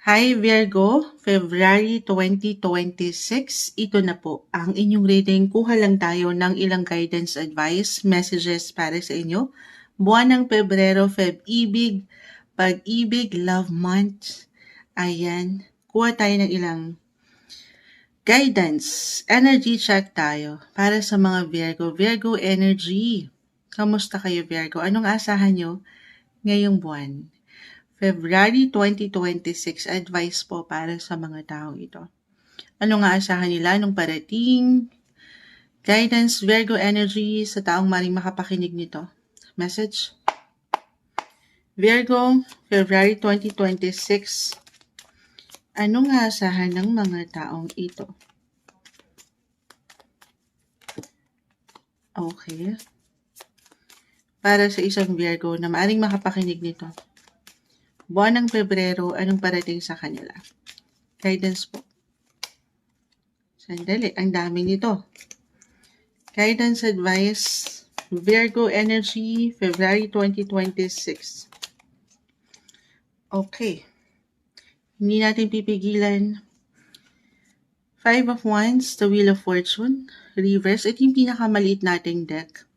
Hi Virgo, February 2026. Ito na po ang inyong reading. Kuha lang tayo ng ilang guidance advice, messages para sa inyo. Buwan ng Pebrero, Feb-ibig, Pag-ibig, Love Month. Ayan, kuha tayo ng ilang guidance. Energy check tayo para sa mga Virgo. Virgo energy. Kamusta kayo Virgo? Anong asahan nyo ngayong buwan? February 2026, advice po para sa mga taong ito. Ano nga asahan nila nung parating? Guidance, Virgo energy sa taong maring makapakinig nito. Message? Virgo, February 2026. Ano nga asahan ng mga taong ito? Okay. Para sa isang Virgo na maaring makapakinig nito. Buwan ng Pebrero, anong parating sa kanila? Guidance po. Sandali, ang dami nito. Guidance advice, Virgo energy, February 2026. Okay. Hindi natin pipigilan. Five of Wands, the Wheel of Fortune, reverse. Ito yung pinakamaliit nating deck.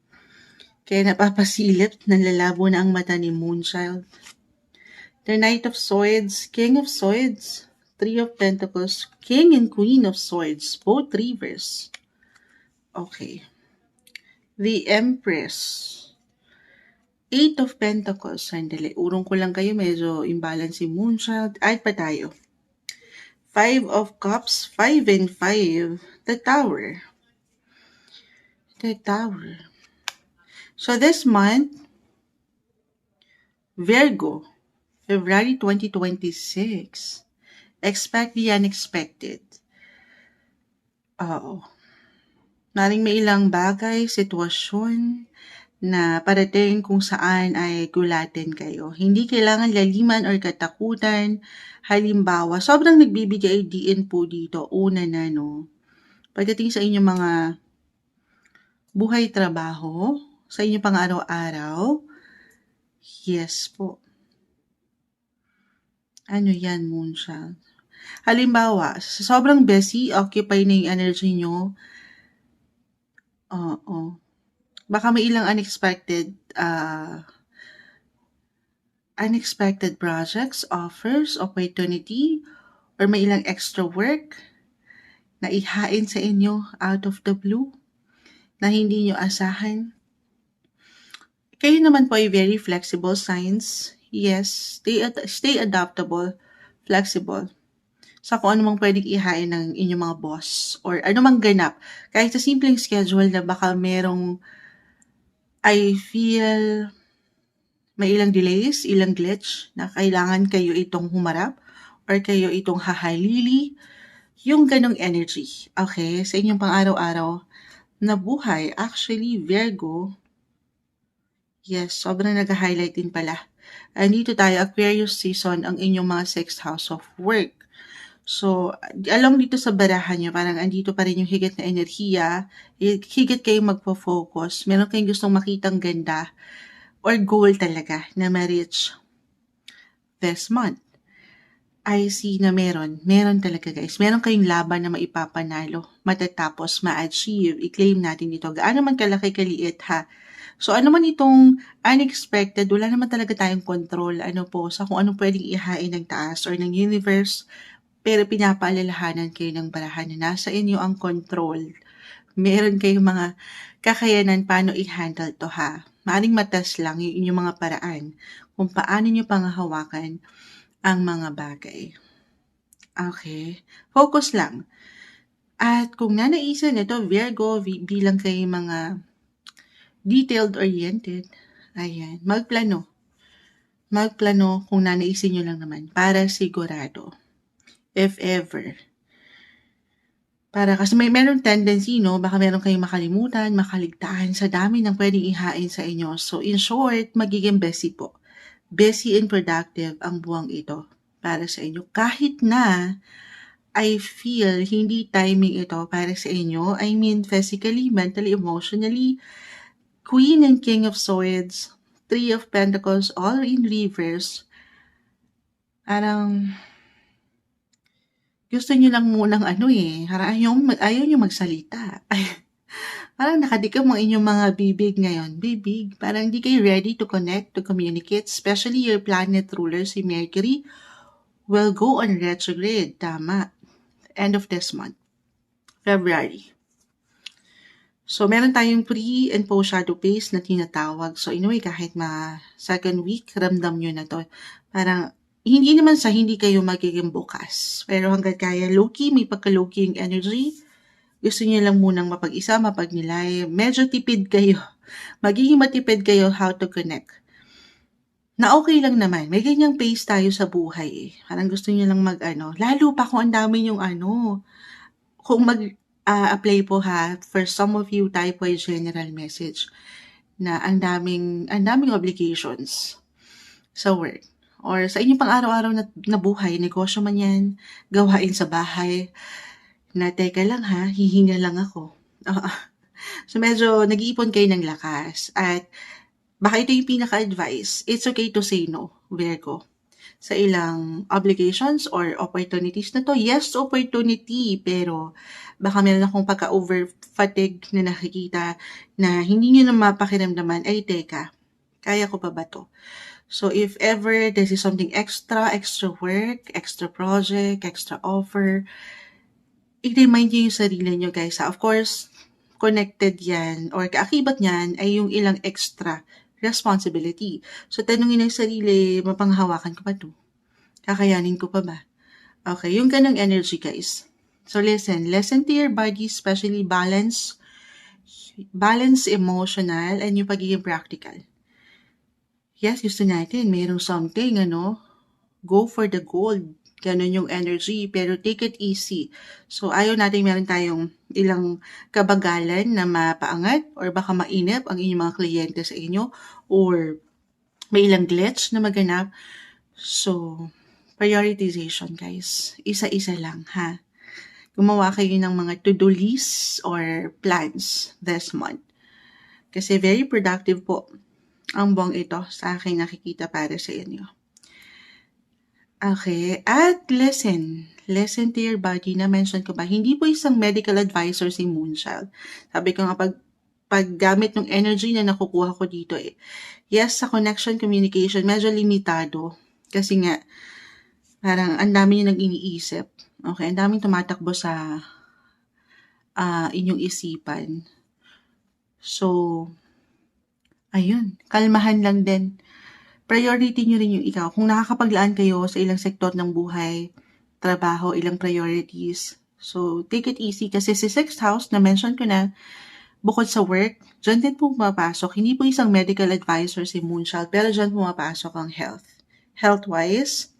Kaya napapasilip, nanlalabo na ang mata ni Moonchild. The Knight of Swords, King of Swords, Three of Pentacles, King and Queen of Swords, both reverse. Okay. The Empress, Eight of Pentacles. Sandali, urong ko lang kayo, medyo imbalance si Moonchild. Ay pa tayo. Five of Cups, 5 and 5. The Tower. The Tower. So this month, Virgo, February 2026. Expect the unexpected. Maring may ilang bagay, sitwasyon na parating kung saan ay gulatin kayo. Hindi kailangan laliman or katakutan. Halimbawa, sobrang nagbibigay diin po dito. Una na, pagdating sa inyong mga buhay trabaho, sa inyong pang-araw-araw, yes po. Ano yan, Moonchild? Halimbawa, sa sobrang busy, occupy na yung energy nyo. Baka may ilang unexpected projects, offers, opportunity, or may ilang extra work na ihain sa inyo out of the blue na hindi nyo asahan. Kayo naman po ay very flexible signs. Yes, stay adaptable, flexible sa kung anumang pwedeng ihain ng inyong mga boss or anumang ganap. Kahit sa simpleng schedule na baka merong I feel may ilang delays, ilang glitch na kailangan kayo itong humarap or kayo itong hahalili. Yung ganong energy, okay, sa inyong pang-araw-araw na buhay. Actually, Virgo, yes, sobrang nag-highlight din pala. Andito tayo, Aquarius season, ang inyong mga 6th house of work. So, along dito sa barahan nyo, parang andito pa rin yung higit na enerhiya, higit kayong magpo-focus, meron kayong gustong makitang ganda, or goal talaga na ma-reach this month. I see na meron talaga guys. Meron kayong laban na maipapanalo, matatapos, ma-achieve, i-claim natin ito. Gaano man kalaki kaliit ha. So ano man itong unexpected, wala naman talaga tayong control sa kung anong pwedeng ihain ng taas or ng universe, pero pinapaalalahanan kayo ng barahan na nasa inyo ang control. Meron kayong mga kakayanan paano i-handle to ha. Maaring matas lang yung inyong mga paraan kung paano nyo panghahawakan ang mga bagay. Okay? Focus lang. At kung nanaisan ito, Virgo, bilang kayo mga detailed-oriented, ayan, magplano. Magplano kung nanaisin nyo lang naman para sigurado. If ever. Para kasi meron tendency, baka meron kayong makalimutan, makaligtaan sa dami ng pwedeng ihain sa inyo. So in short, magiging busy po. Busy and productive ang buwang ito para sa inyo. Kahit na I feel hindi timing ito para sa inyo. I mean physically, mentally, emotionally. Queen and King of Swords, Three of Pentacles, all in reverse. Parang Gusto niyo lang munang parang ayaw niyo magsalita. Parang nakadikam ang inyong mga bibig ngayon. Bibig, parang hindi kayo ready to connect, to communicate, especially your planet ruler, si Mercury, will go on retrograde. Tama. End of this month, February. So, meron tayong pre and post shadow phase na tinatawag. So, anyway, kahit second week, ramdam nyo na to. Parang, hindi naman sa hindi kayo magiging bukas. Pero hanggat kaya, low-key, may pagka-low-key yung energy. Gusto niyo lang munang mapag-isa, mapagnilay. Medyo tipid kayo. Magiging matipid kayo how to connect. Na okay lang naman. May ganyang pace tayo sa buhay eh. Parang gusto niyo lang lalo pa kung ang dami yung kung apply po ha, for some of you, tayo po ay general message na ang daming obligations sa work or sa inyong pang-araw-araw na buhay, negosyo man yan, gawain sa bahay, na teka lang ha, hihinga lang ako. So medyo nag-iipon kayo ng lakas at baka ito yung pinaka-advice, it's okay to say no, Virgo. Sa ilang obligations or opportunities na to, yes, opportunity, pero baka meron akong pagka-over fatigue na nakikita na hindi nyo na mapakiramdaman, ay teka, kaya ko pa ba to? So if ever this is something extra work, extra project, extra offer, i-remind nyo yung sarili nyo guys. Of course, connected yan or kaakibat niyan ay yung ilang extra responsibility. So tanungin ng sarili, mapanghawakan ko ba to? Kakayanin ko pa ba? Okay, yung ganong energy guys. So listen to your body, especially balance emotional and yung pagiging practical. Yes, gusto natin, mayroong something, go for the gold. Ganon yung energy, pero take it easy. So ayaw natin meron tayong ilang kabagalan na mapaangat or baka mainip ang inyong mga kliyente sa inyo or may ilang glitch na maganap. So, prioritization guys. Isa-isa lang ha. Gumawa kayo ng mga to-do lists or plans this month. Kasi very productive po ang buwang ito sa aking nakikita para sa inyo. Okay, at listen to your body. Na-mention ko ba, hindi po isang medical advisor si Moonchild. Sabi ko nga, paggamit ng energy na nakukuha ko dito yes, sa connection, communication, medyo limitado. Kasi nga, parang ang dami nyo nag-iniisip. Okay, ang daming tumatakbo sa inyong isipan. So, ayun, kalmahan lang din. Priority nyo rin yung ikaw. Kung nakakapaglaan kayo sa ilang sektor ng buhay, trabaho, ilang priorities. So, take it easy kasi si 6th house, na-mention ko na, bukod sa work, dyan din po pumapasok. Hindi po isang medical advisor si Moonchild, pero dyan pumapasok ang health. Health-wise,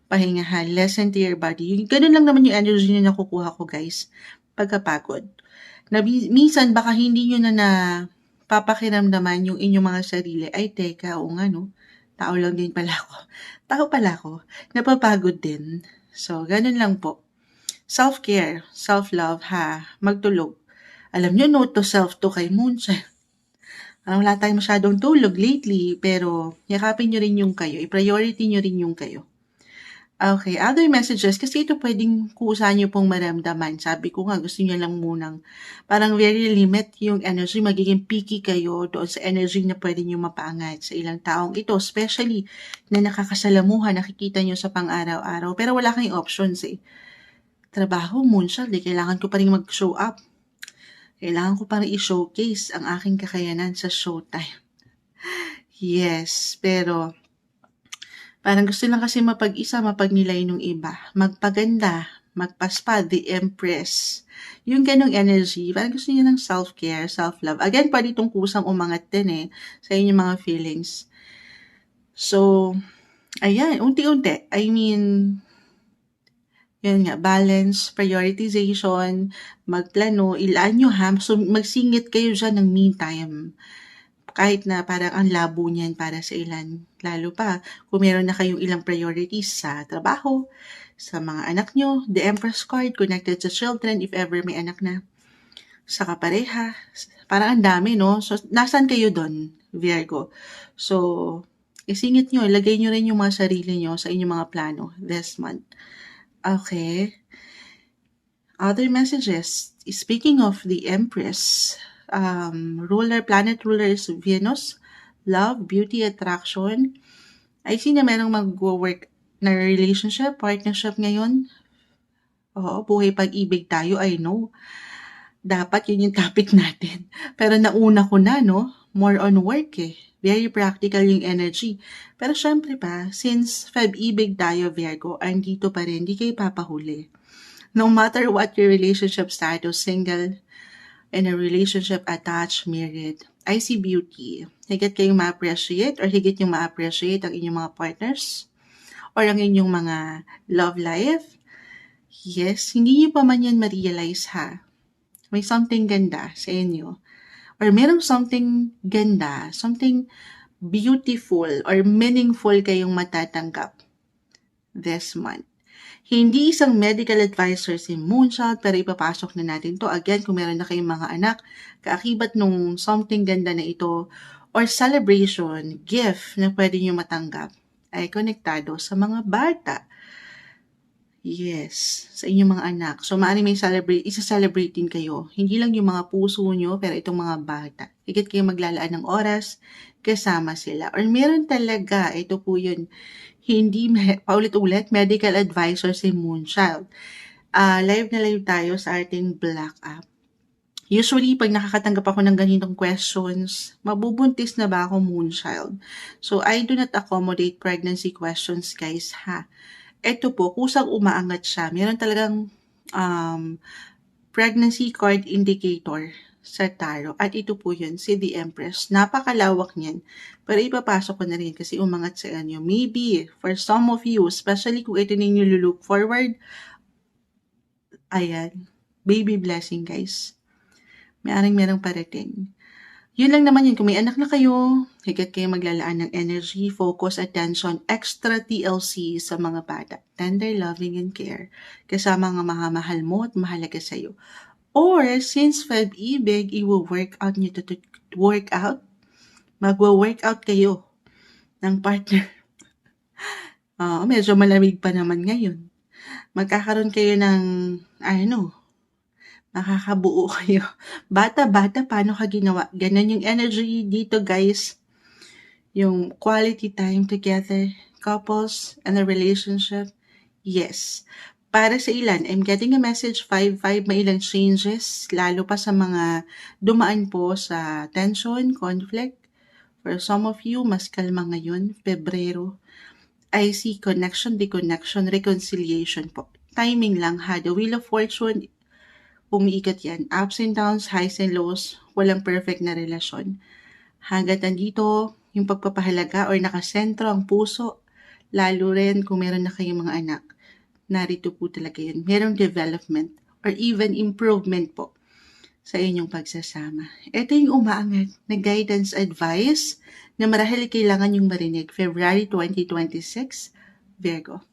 pahingahan, listen to your body. Ganun lang naman yung energy na nakukuha ko, guys. Pagkapagod. Minsan, baka hindi nyo na papakiramdaman yung inyong mga sarili. Ay, teka, o nga, no? Tao lang din pala ako. Tao pala ako. Napapagod din. So, ganun lang po. Self-care, self-love, ha? Magtulog. Alam nyo, note to self to kay Moonchild. Wala tayong masyadong tulog lately, pero yakapin nyo rin yung kayo. I-priority nyo rin yung kayo. Okay, other messages, kasi ito pwedeng kuusahan nyo pong maramdaman. Sabi ko nga, gusto nyo lang munang parang very limit yung energy, magiging picky kayo doon sa energy na pwede nyo mapaangat sa ilang taong ito, especially na nakakasalamuhan, nakikita nyo sa pang-araw-araw, pero wala kayong options Trabaho, Moonchild, kailangan ko pa rin mag-show up. Kailangan ko pa rin i-showcase ang aking kakayanan sa showtime. Yes, pero parang gusto lang kasi mapag-isa, mapagnilay nung iba. Magpaganda, magpaspa, the empress. Yung ganong energy, parang gusto niya ng self-care, self-love. Again, pwede itong kusang umangat din sa inyong mga feelings. So, ayan, unti-unti. I mean, yun nga, balance, prioritization, magplano, ilaan nyo ha. So, magsingit kayo dyan ng meantime. Kahit na parang ang labo niyan para sa ilan. Lalo pa, kung meron na kayong ilang priorities sa trabaho, sa mga anak nyo, the Empress card, connected sa children, if ever may anak na, sa kapareha, parang ang dami, no? So, nasan kayo doon, Virgo? So, isingit nyo, ilagay nyo rin yung mga sarili nyo sa inyong mga plano this month. Okay. Other messages. Speaking of the Empress, planet ruler is Venus, love, beauty, attraction. I see na merong mag-work na relationship, partnership ngayon. Oo, buhay pag-ibig tayo, I know. Dapat yun yung topic natin. Pero nauna ko na, no? More on work eh. Very practical yung energy. Pero syempre pa, since Feb-ibig tayo, Virgo, andito pa rin, di kayo papahuli. No matter what your relationship status, single, in a relationship, attached, married, I see beauty. Higit kayong ma-appreciate or higit yung ma-appreciate ang inyong mga partners or ang inyong mga love life. Yes, hindi niyo pa man yan ma-realize ha. May something ganda sa inyo. Or merong something ganda, something beautiful or meaningful kayong matatanggap this month. Hindi isang medical advisor si Moonchild, pero ipapasok na natin to. Again, kung meron na kayong mga anak, kaakibat nung something ganda na ito, or celebration, gift na pwede nyo matanggap, ay konektado sa mga bata. Yes, sa inyong mga anak. So, maaaring may isa-celebrate din kayo. Hindi lang yung mga puso nyo, pero itong mga bata. Higit kayo maglalaan ng oras, kasama sila. Or meron talaga, ito po yun, hindi, paulit-ulit, medical advisor si Moonchild. Live na live tayo sa ating Black app. Usually, pag nakakatanggap ako ng ganitong questions, mabubuntis na ba ako, Moonchild? So, I do not accommodate pregnancy questions, guys, ha? Ito po, kusang umaangat siya. Meron talagang pregnancy card indicator sa tarot. At ito po yun, si The Empress. Napakalawak niyan. Pero ipapasok ko na rin kasi umangat sa inyo. Maybe, for some of you, especially kung ito ninyo look forward, ayan, baby blessing, guys. Merong parating. Yun lang naman yun. Kung may anak na kayo, higit kayo maglalaan ng energy, focus, attention, extra TLC sa mga bata. Tender, loving, and care. Kasama ang mga mahal mo at mahalaga sa'yo. Or, since Feb-ibig, i-workout nyo to work out, magwa-workout kayo ng partner. Medyo malamig pa naman ngayon. Magkakaroon kayo ng, nakakabuo kayo. Bata-bata, paano ka ginawa? Ganun yung energy dito, guys. Yung quality time together, couples, and a relationship. Yes. Para sa ilan, I'm getting a message 5-5, may ilang changes, lalo pa sa mga dumaan po sa tension, conflict. For some of you, mas kalma ngayon, Pebrero. I see connection, deconnection, reconciliation po. Timing lang ha. The Wheel of Fortune, umiikot yan. Ups and downs, highs and lows, walang perfect na relasyon. Hanggat nandito, yung pagpapahalaga or nakasentro ang puso, lalo rin kung meron na kayong mga anak, narito po talaga yun. Merong development or even improvement po sa inyong pagsasama. Ito yung umaangat na guidance advice na marahil kailangan yung marinig. February 2026, Virgo.